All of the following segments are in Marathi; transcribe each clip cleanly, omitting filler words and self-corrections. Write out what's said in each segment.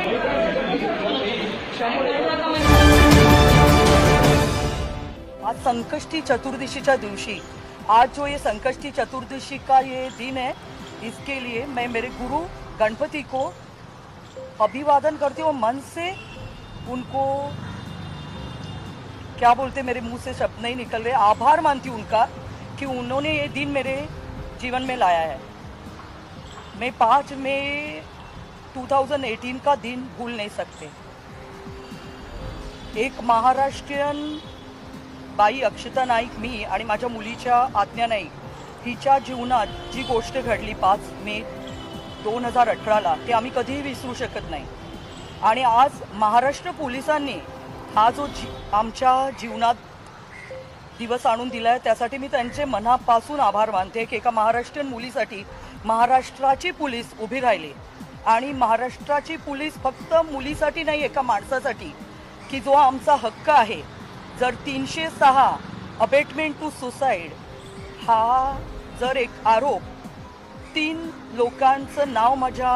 आज संकष्टी चतुर्दशी दिवशी, आज जो ये संकष्टी चतुर्दशी का ये दिन है, इसके लिए मैं मेरे गुरु गणपति को अभिवादन करती हूँ। मन से उनको क्या बोलते, मेरे मुंह से शब्द नहीं निकल रहे, आभार मानती हूँ उनका कि उन्होंने ये दिन मेरे जीवन में लाया है। मैं 5 मई 2018 का दिन भूल नहीं सकते। एक महाराष्ट्रीयन बाई अक्षता नाईक, मी आणि माझ्या मुलीच्या आज्ञा नाईक हिच्या जीवनात जी गोष्ट घडली 5 मे 2018ला, ते आम्ही कधीही विसरू शकत नाही। आणि आज महाराष्ट्र पोलिसांनी हा जो आमच्या जीवनात दिवस आणून दिलाय, त्यासाठी मी त्यांचे मनापासून आभार मानते की एका महाराष्ट्रीयन मुलीसाठी महाराष्ट्राची पोलीस उभी राहिली। आणि महाराष्ट्राची पोलीस फक्त मुलीसाठी नाही, एका माणसासाठी की जो आमचा हक्क आहे। जर 306 अबेटमेंट टू सुसाईड हा जर एक आरोप, 3 लोकांचं नाव माझ्या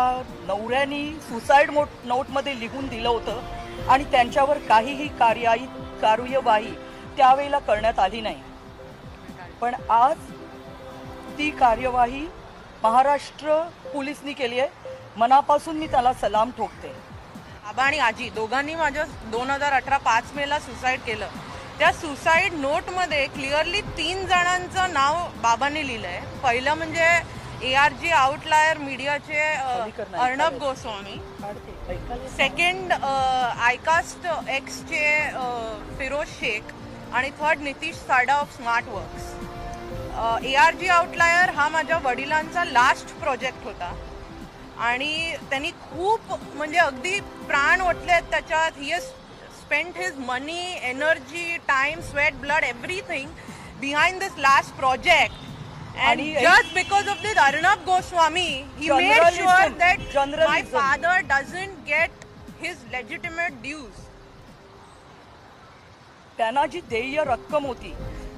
नवऱ्यानी सुसाईड नोटमध्ये लिहून दिलं होतं आणि त्यांच्यावर काहीही कार्यवाही त्यावेळेला करण्यात आली नाही, पण आज ती कार्यवाही महाराष्ट्र पोलिसांनी केली आहे। मनापासून मी त्याला सलाम ठोकते। आबा आणि आजी दोघांनी माझ्या 2018 5 मेला सुसाईड केलं। त्या सुसाईड नोटमध्ये क्लिअरली 3 जणांचं नाव बाबांनी लिहिलंय। पहिलं म्हणजे ARG आउटलायर मीडियाचे अर्णब गोस्वामी, सेकंड आयकास्ट एक्सचे फिरोज शेख आणि थर्ड नितीश साडा of smart works. ARG outlier हा माझ्या वडिलांचा लास्ट प्रोजेक्ट होता आणि त्यांनी खूप म्हणजे अगदी प्राण ओतलेत त्याच्यात। He has spent his money, energy, time, sweat, blood, everything behind this last project. And just because of this Arnab Goswami, he made sure that my father doesn't get his legitimate dues. त्यांना जी देय रक्कम होती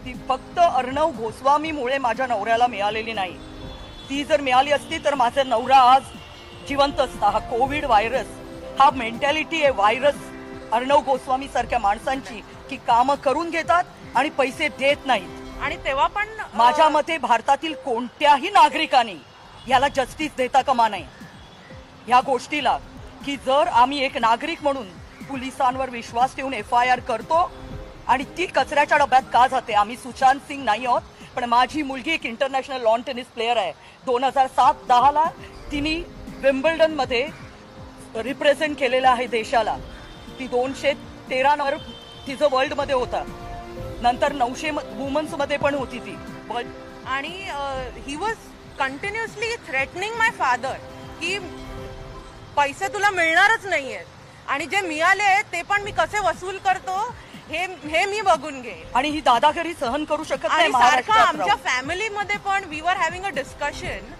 ती फक्त अर्णव गोस्वामीमुळे माझ्या नवऱ्याला मिळालेली नाही। ती जर मिळाली असती तर माझा नवरा आज जिवंत असता। हा कोविड व्हायरस, हा मेंटॅलिटी आहे व्हायरस अर्णव गोस्वामी सारख्या माणसांची की काम करून घेतात आणि पैसे देत नाहीत। आणि तेव्हा पण माझ्या मते भारतातील कोणत्याही नागरिकांनी याला जस्टिस देता कामा नये ह्या गोष्टीला, की जर आम्ही एक नागरिक म्हणून पोलिसांवर विश्वास ठेवून FIR करतो आणि ती कचऱ्याच्या डब्यात का जाते। आम्ही सुशांत सिंग नाही आहोत, पण माझी मुलगी एक इंटरनॅशनल लॉन टेनिस प्लेयर आहे। 2007-10ला तिने विम्बल्डन मध्ये रिप्रेझेंट केलेलं आहे देशाला। ती 213 नंबर तिचं वर्ल्ड मध्ये होता, नंतर 900 वुमन्स मध्ये पण होती ती। आणि he was continuously threatening my father की पैसे तुला मिळणारच नाहीयेत आणि जे मिळाले ते पण मी कसे वसूल करतो हे मी बघून घे। आणि ही दादागिरी सहन करू शकत नाही महाराष्ट्रात। आमच्या फॅमिलीमध्ये पण we were having a discussion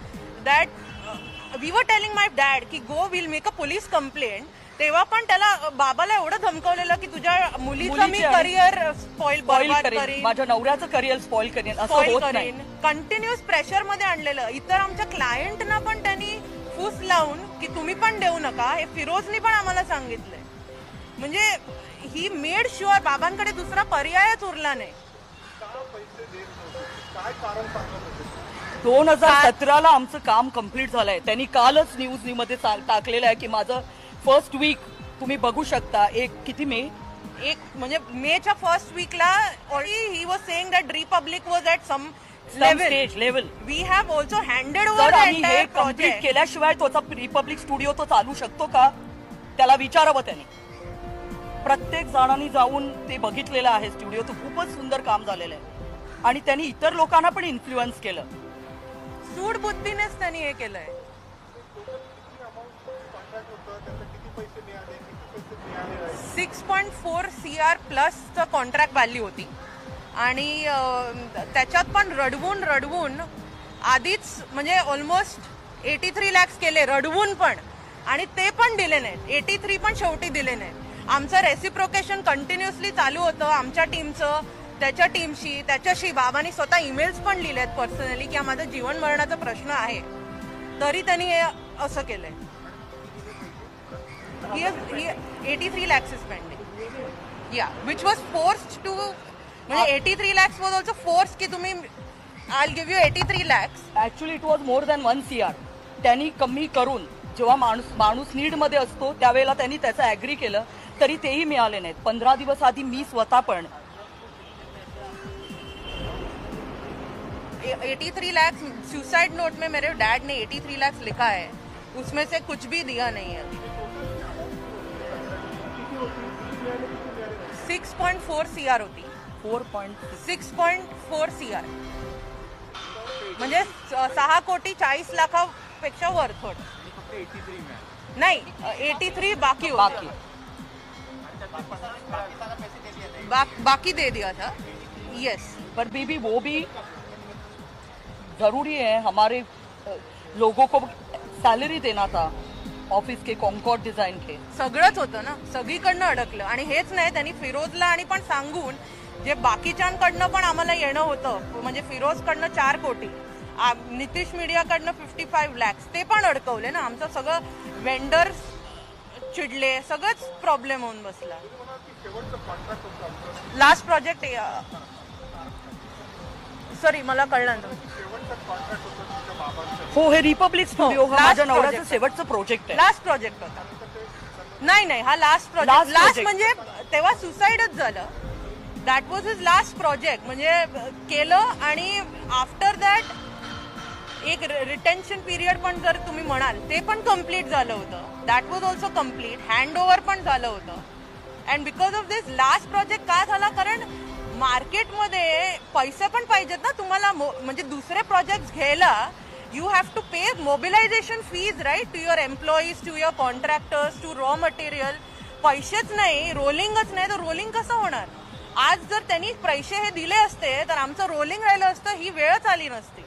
that we were telling my dad की go will make a police complaint. तेव्हा पण त्याला बाबाला एवढं धमकवलेलं की तुझ्या मुलीचं मी करिअर बर्बाद करीन, माझ्या नवऱ्याचं करिअर स्पॉइल करीन, असं होत नाही। कंटिन्युअस प्रेशर मध्ये आणलेलं। इतर आमच्या क्लायंटना पण त्यांनी फूस लावून की तुम्ही पण देऊ नका, हे फिरोजनी पण आम्हाला सांगितलंय। म्हणजे ही मेड शुअर बाबांकडे दुसरा पर्यायच उरला नाही। 2017ला आमचं काम कम्प्लीट झालंय। त्यांनी कालच न्यूज मध्ये टाकलेलं आहे की माझं फर्स्ट वीक तुम्ही बघू शकता। किती मे, म्हणजे मेच्या फर्स्ट वीकला already he was saying that Republic was at some level. We have also handed over the entire project केल्याशिवाय तोचा रिपब्लिक स्टुडिओ तो चालू शकतो का, त्याला विचारावं त्यांनी। प्रत्येक जणांनी जाऊन ते बघितलेलं आहे स्टुडिओ, तो खूपच सुंदर काम झालेलं आहे आणि त्यांनी इतर लोकांना पण इन्फ्लुएन्स केलं। सूड बुद्धीनेच त्यांनी हे केलंय। 6.4 CR प्लसचं कॉन्ट्रॅक्ट व्हॅल्यू होती आणि त्याच्यात पण रडवून आधीच म्हणजे ऑलमोस्ट 83 lakhs केले रडवून पण, आणि ते पण दिले नाहीत। 83 पण शेवटी दिले नाहीत। आमचं रेसिप्रोकेशन कंटिन्युअसली चालू होतं आमच्या टीमचं त्याच्या टीमशी, त्याच्याशी। बाबांनी स्वतः ईमेल्स पण लिहिलेत पर्सनली की माझा जीवन मरणाचा प्रश्न आहे, तरी त्यांनी हे असं केलंय। he 83 lakhs is pending. Yeah, which was forced to. म्हणजे 83 lakhs was also forced की तुम्ही I'll give you 83 lakhs. Actually it was more than 1 CR. त्यांनी कमी करून जेव्हा माणूस नीड मध्ये असतो त्यावेळेला त्यांनी त्याचं ऍग्री केलं तरी तेही मिळाले नाहीत. 15 दिवस आधी मी स्वतः पण 83 लाख सुसाइड नोट में मेरे डैड ने 83 लाख लिखा है, उसमें से कुछ भी दिया नहीं है. 6.4 CR होती. 6.4 CR म्हणजे 6 कोटी 40 लाखापेक्षा वर थोडं. नहीं 83 बाकी बाकी बाकी दे दिया था. यस, पर बीबी वो भी जरूरी है. हमारे लोगों को सैलरी देना था ऑफिस के कॉन्कॉर्ड डिझाईन के. सगळंच होतं ना, सगळीकडनं अडकलं. आणि हेच नाही, त्यांनी फिरोजला आणि पण सांगून जे बाकीच्यांकडनं पण आम्हाला येणं होतं, म्हणजे फिरोजकडनं 4 कोटी, नितीश मीडियाकडनं 55 lakhs, ते पण अडकवले ना. आमचं सगळं वेंडर्स चिडले, सगळंच प्रॉब्लेम होऊन बसला. लास्ट प्रोजेक्ट सॉरी मला कळलं ना. हो, हे रिपब्लिक स्टुडिओ हा माझ्या नवऱ्याचं शेवटचं प्रोजेक्ट आहे. लास्ट प्रोजेक्ट होता. नाही हा लास्ट प्रोजेक्ट. लास्ट म्हणजे तेव्हा सुसाइडच झालं. That was his last project. म्हणजे केलं आणि आफ्टर दॅट एक रिटेन्शन पिरियड पण जर तुम्ही म्हणाल ते पण कम्प्लीट झालं होतं. That was also complete. Hand over पण झालं होतं. And because of this last project का झाला, कारण मार्केटमध्ये पैसे पण पाहिजेत ना तुम्हाला. म्हणजे दुसरे प्रोजेक्ट घ्यायला you have to pay mobilisation fees right to your employees, to your contractors, to raw material. पैसेच नाही, रोलिंगच नाही, तर रोलिंग कसं होणार. आज जर त्यांनी पैसे हे दिले असते तर आमचं रोलिंग राहिलं असतं, ही वेळच आली नसती.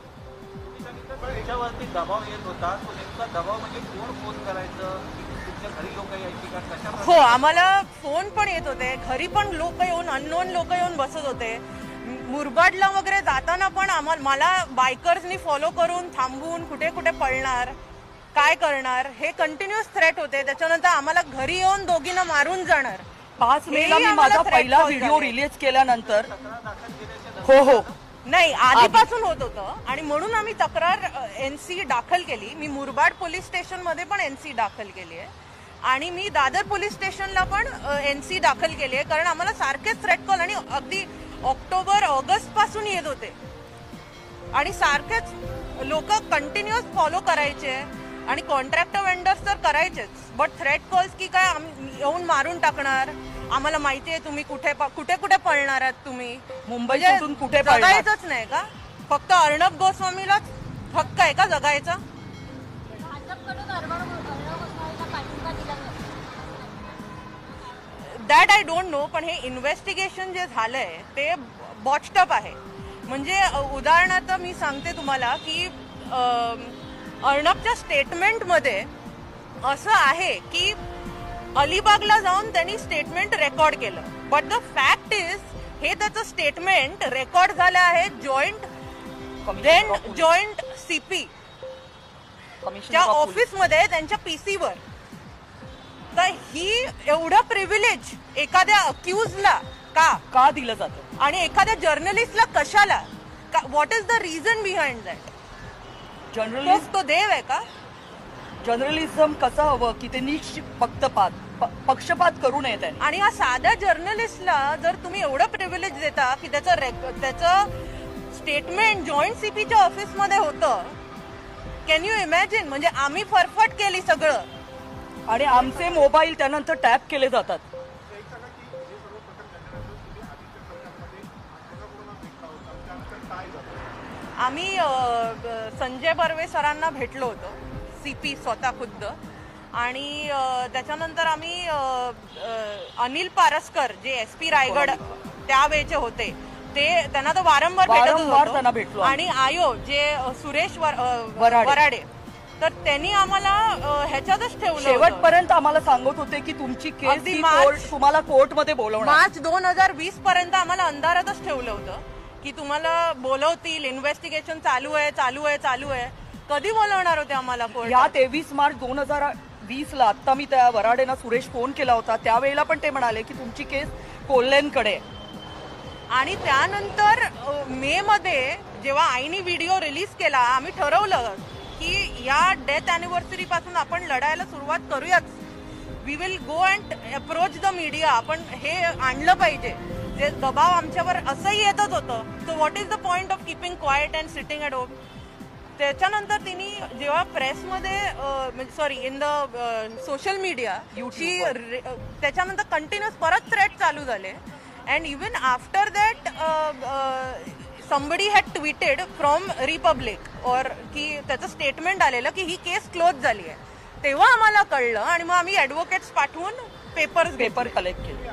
त्याच्यावरती दबाव येत होता. तो नेमका दबाव म्हणजे कोण फोन करायचं, तुमच्या घरी लोक यायची का, कशा? हो, आम्हाला फोन पण येत होते. घरी पण लोक येऊन, अननोन लोक येऊन बसत होते. मुरबाडला वगैरे जाताना पण मला बायकर्सनी फॉलो करून थांबवून कुठे कुठे पळणार, काय करणार, हे कंटिन्युअस थ्रेट होते. त्याच्यानंतर आम्हाला घरी येऊन दोघींना मारून जाणार. 5 मेला मी माझा पहिला व्हिडिओ रिलीज केल्यानंतर हो नाही, आधीपासून होत होतं आणि म्हणून आम्ही तक्रार NC दाखल केली. मी मुरबाड पोलीस स्टेशन मध्ये पण NC दाखल केली आहे आणि मी दादर पोलीस स्टेशनला पण NC दाखल केली आहे. कारण आम्हाला सारखेच थ्रेट कॉल आणि अगदी ऑक्टोबर ऑगस्ट पासून येत होते आणि सारखेच लोक कंटिन्युअस फॉलो करायचे आणि कॉन्ट्रॅक्टर वेंडर्स तर करायचेच. बट थ्रेट कॉल्स की काय येऊन मारून टाकणार, आम्हाला माहिती आहे तुम्ही कुठे कुठे पळणार आहात, तुम्ही मुंबईतून कुठे जगायचंच नाही का, फक्त अर्णब गोस्वामीलाच हक्क आहे का जगायचा. That I don't know. पण हे इन्व्हेस्टिगेशन जे झालंय ते बॉचटअप आहे. म्हणजे उदाहरणार्थ मी सांगते तुम्हाला की अर्णबच्या स्टेटमेंटमध्ये असं आहे की अलिबागला जाऊन त्यांनी स्टेटमेंट रेकॉर्ड केलं. बट द फॅक्ट इज हे त्याचं स्टेटमेंट रेकॉर्ड झालं आहे जॉईंट CP च्या ऑफिसमध्ये त्यांच्या PCवर. तर ही एवढं प्रिव्हिलेज एखाद्या अक्युजला का दिलं जातं आणि एखाद्या जर्नलिस्टला कशाला, what is the reason behind that. Journalist तो देव आहे का. जर्नलिझम कसं हवं की ते पक्षपात करू नये त्यांनी. आणि या साध्या जर्नलिस्टला जर तुम्ही एवढं प्रिव्हिलेज देता की त्याचं स्टेटमेंट जॉईंट CPच्या ऑफिसमध्ये होतं, कॅन यू इमॅजिन. म्हणजे आम्ही फरफट केली सगळं आणि आमचे मोबाईल त्यानंतर टॅप केले जातात. आम्ही संजय बर्वे सरांना भेटलो होतो, CP स्वतः खुद्द. आणि त्याच्यानंतर आम्ही अनिल पारसकर जे SP रायगड त्यावेळेचे होते ते त्यांना तर वारंवार त्यांना भेटलो. आणि आयो जे सुरेश वराडे, तर त्यांनी आम्हाला ह्याच्यातच ठेवलं. शेवटपर्यंत आम्हाला सांगत होते की तुमची केस तुम्हाला कोर्टमध्ये बोलवणार. मार्च 2020 पर्यंत आम्हाला अंधारातच ठेवलं होतं की तुम्हाला बोलवतील, इन्व्हेस्टिगेशन चालू आहे. कधी बोलवणार होते आम्हाला कोर्ट. या 23 मार्च 2020ला आत्ता मी त्या वराडेना सुरेश फोन केला होता त्यावेळेला पण ते म्हणाले की तुमची केस कोल्हेंकडे. आणि त्यानंतर मे मध्ये जेव्हा आईनी व्हिडिओ रिलीज केला आम्ही ठरवलं की या डेथ अॅनिव्हर्सरी पासून आपण लढायला सुरुवात करूयाच. We will go and approach the media. आपण हे आणलं पाहिजे. जे दबाव आमच्यावर असंही येतच होतं. So what is the point of keeping quiet and sitting at home. त्याच्यानंतर तिने जेव्हा प्रेसमध्ये sorry in the social media त्याच्यानंतर कंटिन्युअस परत थ्रेट चालू झाले. And even after that somebody had tweeted from Republic or की त्याचं स्टेटमेंट आलेलं की ही केस क्लोज झाली आहे. तेव्हा आम्हाला कळलं आणि मग आम्ही ॲडव्होकेट्स पाठवून पेपर कलेक्ट केले.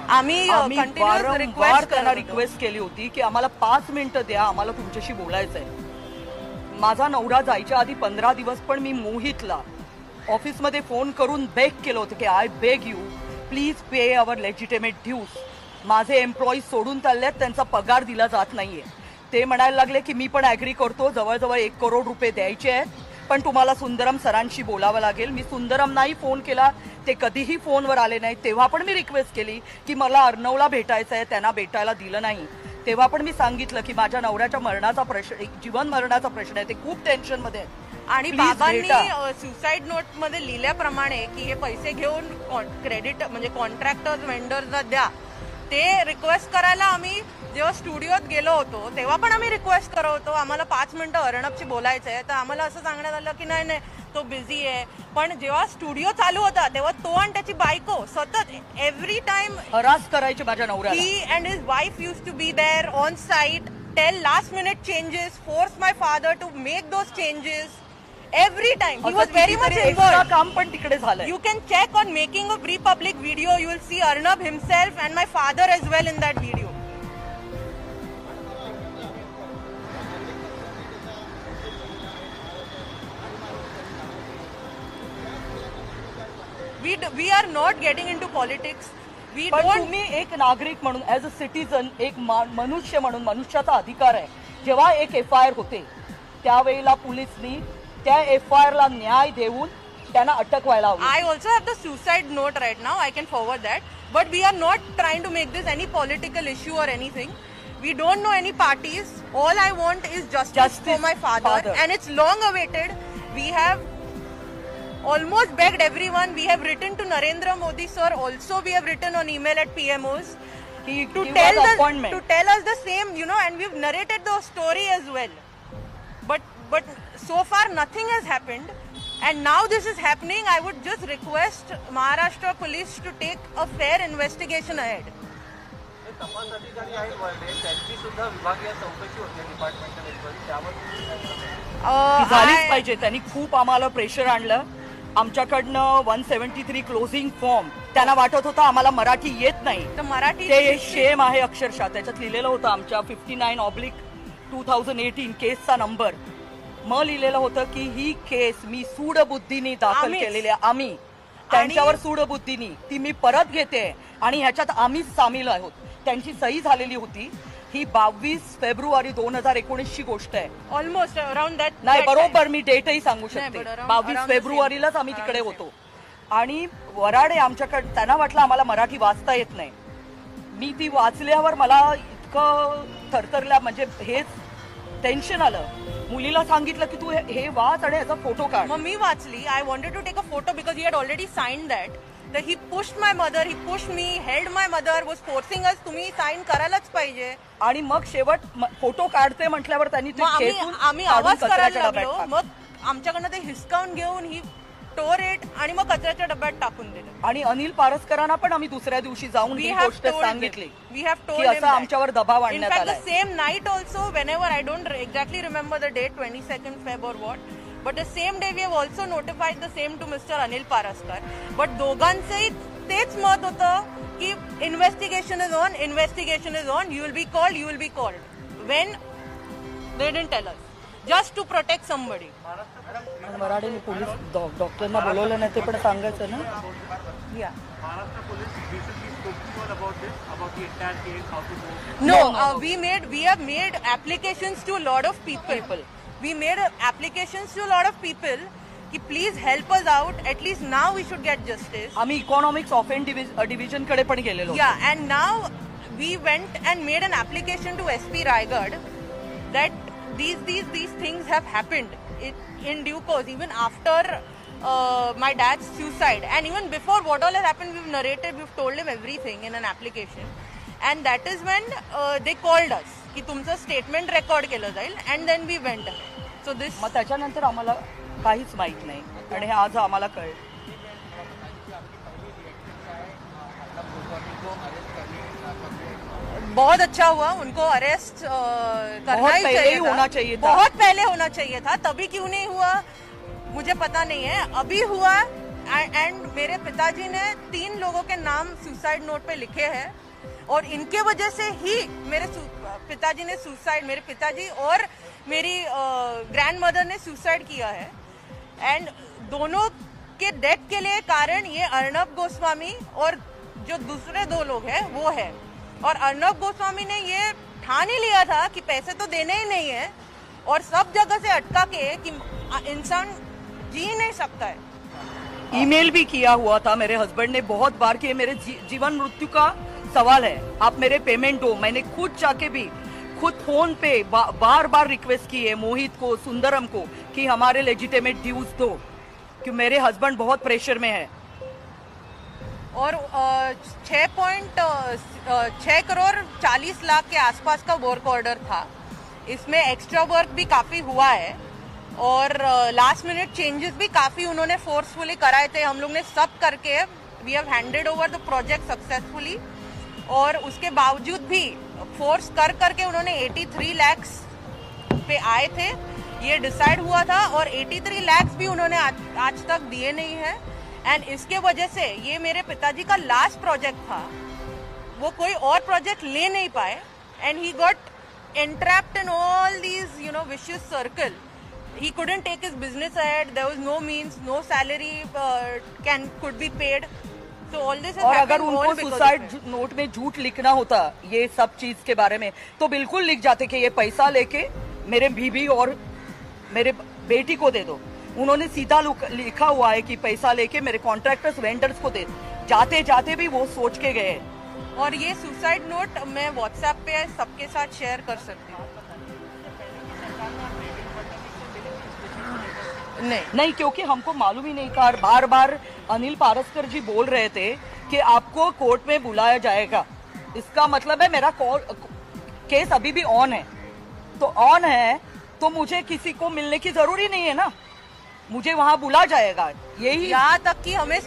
आम्ही वारंवार त्यांना रिक्वेस्ट केली होती की आम्हाला 5 मिनिटं द्या, आम्हाला तुमच्याशी बोलायचंय. माझा नवरा जायच्या आधी 15 दिवस पण मी मोहितला ऑफिसमध्ये फोन करून बेग केलं होतं की I beg you please pay our legitimate dues. माझे एम्प्लॉईज सोडून चाललेत, त्यांचा पगार दिला जात नाहीये. ते म्हणायला लागले की मी पण ॲग्री करतो, जवळजवळ 1 करोड रुपये द्यायचे आहेत, पण तुम्हाला सुंदरम सरांशी बोलावं लागेल. मी सुंदरम नाही फोन केला, ते कधीही फोनवर आले नाही. तेव्हा पण मी रिक्वेस्ट केली की मला अर्णवला भेटायचं आहे, त्यांना भेटायला दिलं नाही. तेव्हा पण मी सांगितलं की माझ्या नवऱ्याच्या मरणाचा प्रश्न, जीवन मरणाचा प्रश्न आहे, ते खूप टेन्शनमध्ये आहे. आणि बाबांनी सुसाईड नोट मध्ये लिहिल्याप्रमाणे की हे पैसे घेऊन क्रेडिट म्हणजे कॉन्ट्रॅक्टर्स वेंडर्सला द्या, ते रिक्वेस्ट करायला आम्ही जेव्हा स्टुडिओत गेलो होतो तेव्हा पण आम्ही रिक्वेस्ट करत होतो आम्हाला 5 मिनिटं अर्णबशी बोलायचं आहे. तर आम्हाला असं सांगण्यात आलं की नाही तो बिझी आहे. पण जेव्हा स्टुडिओ चालू होता तेव्हा तो आणि त्याची बायको सतत एव्हरी टाइम हरास करायचे माझ्या नवऱ्याला. He and his wife use to be there on site, tell last minute changes, force my father to make those changes. Every time he was very much involved. काम पण तिकडे झालंय. You can check on making of Republic video. You will see Arnab himself and my father as well in that video. We are not getting into politics. We पण don't. तुम्ही एक नागरिक म्हणून ऍज अ सिटीजन एक मनुष्य म्हणून मनुष्याचा अधिकार आहे. जेव्हा एक FIR होते त्यावेळेला पोलिसनी त्या FIR ला न्याय देऊन त्यांना अटक व्हायला हवी. I also have the suicide note right now. I can forward that. But we are not trying to make this any political issue or anything. We don't know any parties. All I want is justice for my father. And it's long awaited. We have almost begged everyone. We have written to Narendra Modi sir. Also we have written on email at PMOs. To tell us the same, and we've narrated the story as well. But so far nothing has happened, and now this is happening. I would just request Maharashtra police to take a fair investigation ahead. तपास अधिकारी आहेत वरडे, त्यांची सुद्धा विभागीय चौकशी होते डिपार्टमेंटल इन्क्वायरी, त्यावर झालीच पाहिजे. त्यांनी खूप आम्हाला प्रेशर आणलं. आमच्याकडनं 173 क्लोजिंग फॉर्म त्यांना वाटत होता आम्हाला मराठी येत नाही. तर मराठी ते शेम आहे अक्षरशः. त्याच्यात लिहिलेलं होतं आमच्या 59/2018 केसचा नंबर. मग लिहिलेलं होतं की ही केस मी सूडबुद्धीने दाखल केलेली आहे. आम्ही त्यांच्यावर सूडबुद्धीनी ती मी परत घेते आणि ह्याच्यात आम्हीच सामील आहोत. त्यांची सही झालेली होती. ही 22 फेब्रुवारी 2019 ची गोष्ट आहे. Almost around that. नाही बरोबर, मी डेटही सांगू शकते. 22 फेब्रुवारीलाच आम्ही तिकडे होतो. आणि वराडे आमच्याकडे, त्यांना वाटलं आम्हाला मराठी वाचता येत नाही. मी ती वाचल्यावर मला इतकं थरथरल्या, म्हणजे हेच टेन्शन आलं. मुलीला सांगितलं की तू हे वाच आणि याचा फोटो काढ. मग मी वाचली. I wanted to take a photo because he had already signed that. तर he pushed my mother, he pushed me, held my mother, was forcing us तुम्ही साइन करायलाच पाहिजे. आणि मग शेवट फोटो काढते म्हटल्यावर त्यांनी आम्ही आवाज करायला लागलो. मग आमच्याकडनं ते हिसकावून घेऊन ही टोर इट आणि मग कचऱ्याच्या डब्यात टाकून दिलं. आणि अनिल पारसकरांना पण आम्ही दुसऱ्या दिवशी जाऊन ही गोष्ट सांगितली वी हॅव टोल्ड की असं आमच्यावर दबाव आणण्यात आला. In fact the same night also, whenever I don't exactly remember the date, 22nd Feb or what, but the same day we have also notified the same to Mr. Anil Paraskar. But दोघांचंही तेच मत होतं की investigation is on, investigation is on, you will be called, you will be called. When they didn't tell us, just to protect somebody. Marathi police डॉक्टरना बोलवलं नाही ते पण सांगायचं ना. Yeah. Maharashtra police recently spoke to you about this, about the entire case, how to go. No, we have made applications to a lot of people. We made applications to a lot of people, कि please help us out, at least now we should get justice. आम्ही इकॉनॉमिक्स ऑफेंड डिव्हिजन कडे पण गेलेलो. Yeah, and now we went and made an application to SP Raigad that these things have happened in due course, even after my dad's suicide, and even before what all has happened, we've narrated, we've told him everything in an application, and that is when they called us की तुमचं स्टेटमेंट रेकॉर्ड केलं जाईल, and then we went ahead. So this. मग त्याच्यानंतर आम्हाला काहीच माहित नाही आणि हे आज आम्हाला कळलं. बहुत अच्छा हुआ, उनको अरेस्ट करना बहुत ही पहले ही होना चाहिए चाहिए था. था. बहुत पहले होना चाहिए था, तभी क्यों नहीं हुआ मुझे पता नहीं है. अभी हुआ, एंड मेरे पिताजी ने 3 लोगों के नाम सुसाइड नोट पे लिखे हैं, और इनके वजह से ही मेरे पिताजी ने सुसाइड, मेरे पिताजी और मेरी ग्रैंड मदर ने सुसाइड किया है. एंड दोनों के डेथ के लिए कारण ये अर्नब गोस्वामी और जो दूसरे 2 लोग हैं वो है. और अर्नब गोस्वामी ने ये ठान ही लिया था कि पैसे तो देने ही नहीं है, और सब जगह से अटका के कि इंसान जी नहीं सकता है. ईमेल भी किया हुआ था मेरे हस्बैंड ने बहुत बार कि ये मेरे जीवन मृत्यु का सवाल है, आप मेरे पेमेंट दो. मैंने खुद जाके भी खुद फोन पे बार बार रिक्वेस्ट की है मोहित को, सुंदरम को कि हमारे लेजिटिमेट ड्यूज दो, कि मेरे हस्बैंड बहुत प्रेशर में है. और 6 करोड़ 40 लाख के आसपास का वर्क ऑर्डर था. इसमें एक्स्ट्रा वर्क भी काफी हुआ है, और लास्ट मिनट चेंजेस भी काफी उन्होंने फोर्सफुली कराए थे. हम लोग ने सब करके we have handed over the project successfully, और उसके बावजूद भी फोर्स करके उन्होंने 83 लाख पे आए थे. ये डिसाइड हुआ था, और 83 लाख भी उन्होंने आज तक दिए नहीं है. एंड इसके वजह से ये मेरे पिताजी का लास्ट प्रोजेक्ट था, वो कोई और प्रोजेक्ट ले नहीं पाए, and he got entrapped in all these vicious circle. He couldn't take his business ahead. There was no means, no salary could be paid. So all this has और अगर happened उनको all because suicide of it. Note में झूठ लिखना होता ये सब चीज के बारे में, तो बिल्कुल लिख जाते कि ये पैसा लेके मेरे बीबी और मेरे बेटी को दे दो. उन्होंने सीधा लिखा हुआ है कि पैसा लेके मेरे कॉन्ट्रैक्टर्स वेंडर्स को दे. जाते जाते भी वो सोच के गए. और ये सुसाइड नोट मैं व्हाट्सएप पे सबके साथ शेयर कर सकती हूँ. नहीं, क्योंकि हमको मालूम ही नहीं था. बार बार अनिल पारस्कर जी बोल रहे थे कि आपको कोर्ट में बुलाया जाएगा. इसका मतलब है मेरा केस अभी भी ऑन है. तो ऑन है तो मुझे किसी को मिलने की जरूरी नहीं है ना, मुझे वहाँ बुला जाएगा. यही यहाँ तक कि हमें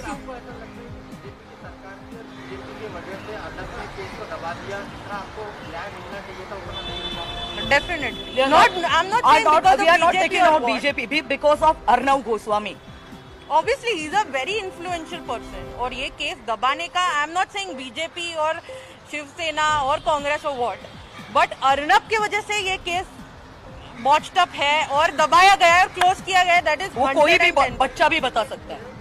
definitely I'm not saying because we are not of taking BJP or out what. BJP because of Arnav Goswami. Obviously he's a very influential person, और ये केस दबाने का I'm not saying BJP और शिवसेना और कांग्रेस और what, but अर्नब की वजह से ये केस बॉच्ड अप है और दबाया गया है और क्लोज किया गया है. दैट इज वो कोई भी बच्चा भी बता सकता है.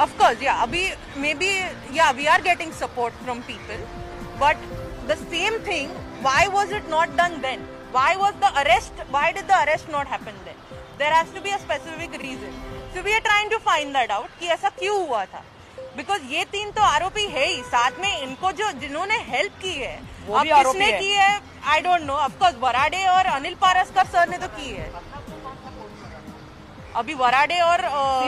Of course, yeah. Abhi, maybe, yeah, we are getting support from people, but the same thing, why was it not done then? Why did the arrest not happen then? There has to be a specific reason. So we are trying to find that out कि ऐसा क्यों हुआ था. Because ये 3 तो आरोपी है ही, साथ में इनको जिन्होंने हेल्प की है, अब किसने की है I don't know. Of course, Varade और अनिल पारस्कर सर ने तो की है. अभी वराडे और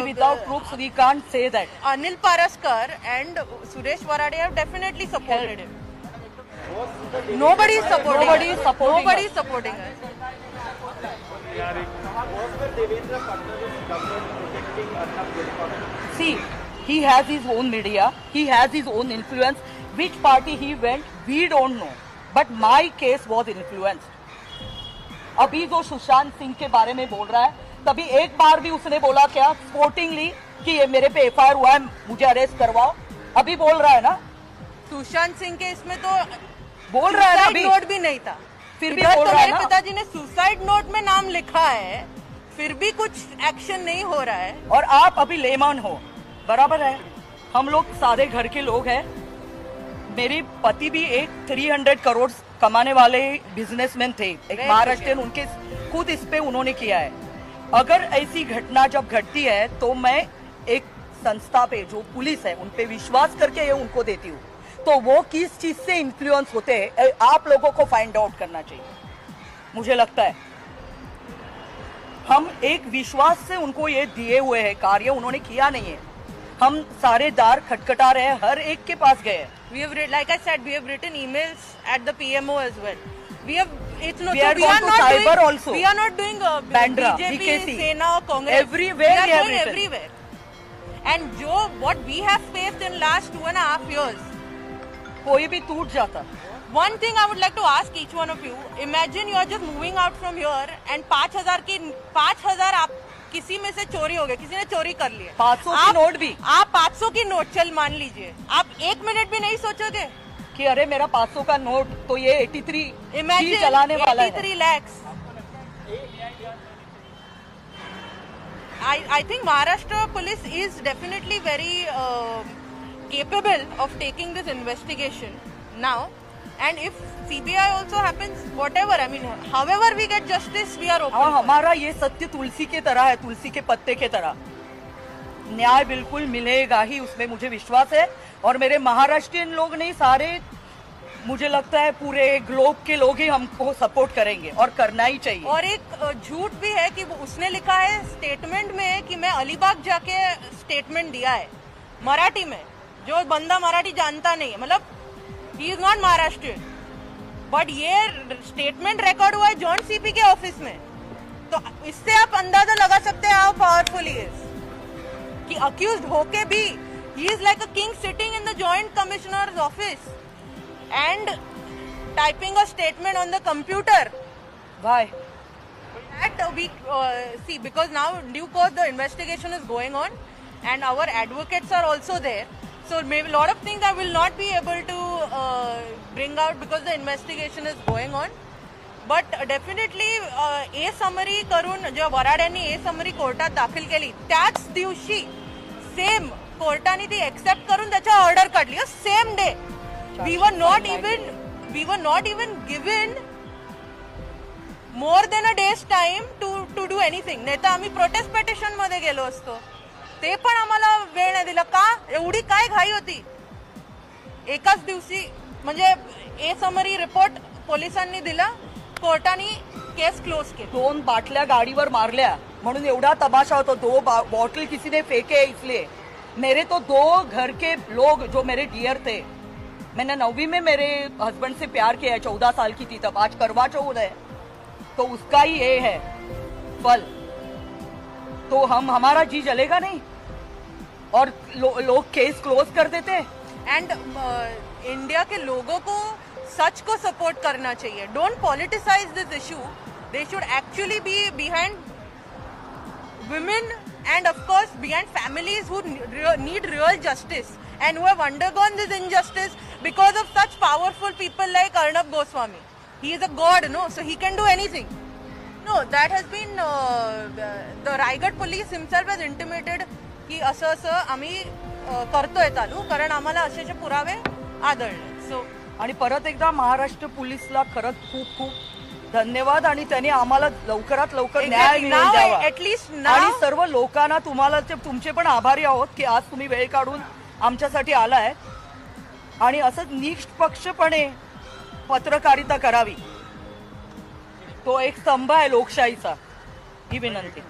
without proofs we can't say that. Anil Paraskar and Suresh Varade have definitely supported him. Nobody is supporting us. See, he has his own media, he has his own influence. Which party he went, we don't know. But my case was influenced. अभी जो सुशांत सिंह के बारे में बोल रहा है, तभी एक बार भी उसने बोला क्या स्पोर्टिंगली कि ये मेरे पे एफआईआर हुआ है, मुझे अरेस्ट करवाओ. अभी बोल रहा है ना. सुशांत सिंह के इसमें तो बोल रहा है ना, अभी नोट भी नहीं था, फिर भी बोल रहा है ना. मेरे पिताजी ने सुसाइड नोट में नाम लिखा है, फिर भी कुछ एक्शन नहीं हो रहा है. और आप अभी लेमन हो, बराबर है. हम लोग सादे घर के लोग हैं. मेरे पति भी एक 300 करोड़ कमाने वाले बिजनेसमैन थे, एक महाराष्ट्रियन, उनके खुद इस पे उन्होंने किया है। अगर ऐसी घटना जब घटती है तो मैं एक संस्था पे, जो पुलिस है, उन पे विश्वास करके ये उनको देती हूँ। तो वो किस चीज से इन्फ्लुएंस होते हैं आप लोगों को फाइंड आउट करना चाहिए। मुझे लगता है हम एक विश्वास से उनको ये दिए हुए हैं, कार्य उन्होंने किया नहीं है। हम सारे दार खटखटा रहे हैं, हर एक के पास गए। Like I said, we have written emails at the PMO as well. We are not doing Bandra, BJP, BKC, Sena, Congress. Everywhere we we are have going written. everywhere. And what we have faced in last 2.5 years. कोई भी टूट जाता। One thing I would like to ask each one of you. Imagine you are just moving out from here and 5,000 आप किसी में से चोरी हो गए, किसी ने चोरी कर लिया। 500 की नोट भी। आप 500 की नोट, चल मान लीजिए, आप 1 मिनट भी नहीं सोचोगे कि अरे मेरा 500 का नोट तो ये 83 Imagine चलाने वाला 83 lakhs. I think Maharashtra police is definitely very capable of taking this investigation now. And if CBI also happens, whatever, I mean, however we get justice, we are open. और हमारा ये सत्य तुलसी के तरह है, तुलसी के पत्ते के तरह। न्याय बिल्कुल मिलेगा ही, उसमें मुझे विश्वास है। और मेरे महाराष्ट्रियन लोग नहीं, सारे मुझे लगता है पूरे ग्लोब के लोग ही हमको सपोर्ट करेंगे और करना ही चाहिए। और एक झूठ भी है कि उसने लिखा है स्टेटमेंट में कि मैं अलीबाग जाके स्टेटमेंट दिया है मराठी में, जो बंदा मराठी जानता नहीं है, मतलब he is not Maharashtrian, but ये स्टेटमेंट रिकॉर्ड हुआ है जॉन सीपी के ऑफिस में। तो इससे आप अंदाजा लगा सकते हैं हाउ पावरफुल ही इज, कि अक्यूज्ड होके भी he is like a king sitting in the joint commissioners office and typing a statement on the computer. Why? That we see, because now due course the investigation is going on and our advocates are also there, so maybe a lot of things I will not be able to bring out because the investigation is going on. But definitely a summary करून, जेव्हा वराड्यांनी a summary कोर्टात दाखल केली त्याच दिवशी सेम कोर्टाने ती एक्सेप्ट करून त्याच्या ऑर्डर काढली, same day. We were not even given more than a day's time to do anything. नाही तर आम्ही प्रोटेस्ट पेटिशन मध्ये गेलो असतो, ते पण आम्हाला वेळ नाही दिला. का एवढी काय घाई होती? एकाच दिवशी म्हणजे ए समरी रिपोर्ट पोलिसांनी दिला, कोर्टाने केस क्लोज केली. 2 बाटल्या गाडीवर मारल्या म्हणून एवढा तमाशा होता. 2 बॉटल किसी ने फेंके इसलिए. मेरे तो 2 घर के लोग जो मेरे डियर थे, मैंने 9वीं में मेरे हस्बैंड से प्यार किया है, 14 साल की थी तब. आज करवा चौथ है, तो उसका ही ये है फल. तो हमारा जी जलेगा नहीं और लोग केस क्लोज कर देते. एंड इंडिया के लोगों को सच को सपोर्ट करना चाहिए. Don't politicise this issue. They should actually be behind women and of course behind families who need real justice and who have undergone this injustice because of such powerful people like Arnab Goswami. He is a god, no? So he can do anything. No, that has been the Raigad police himself has intimated की असं आम्ही करतोय चालू, कारण आम्हाला असे पुरावे आढळले. सो आणि परत एकदा महाराष्ट्र पोलीसला खरंच खूप खूप धन्यवाद. आणि त्यांनी आम्हाला लवकरात लवकर न्याय मिळवून द्यावा. आणि सर्व लोकांना, तुम्हाला तुमचे पण आभारी आहोत की आज तुम्ही वेळ काढून आमच्यासाठी आलाय आणि असंच निष्पक्षपणे पत्रकारिता करावी. तो एक स्तंभ आहे लोकशाहीचा. ही विनंती.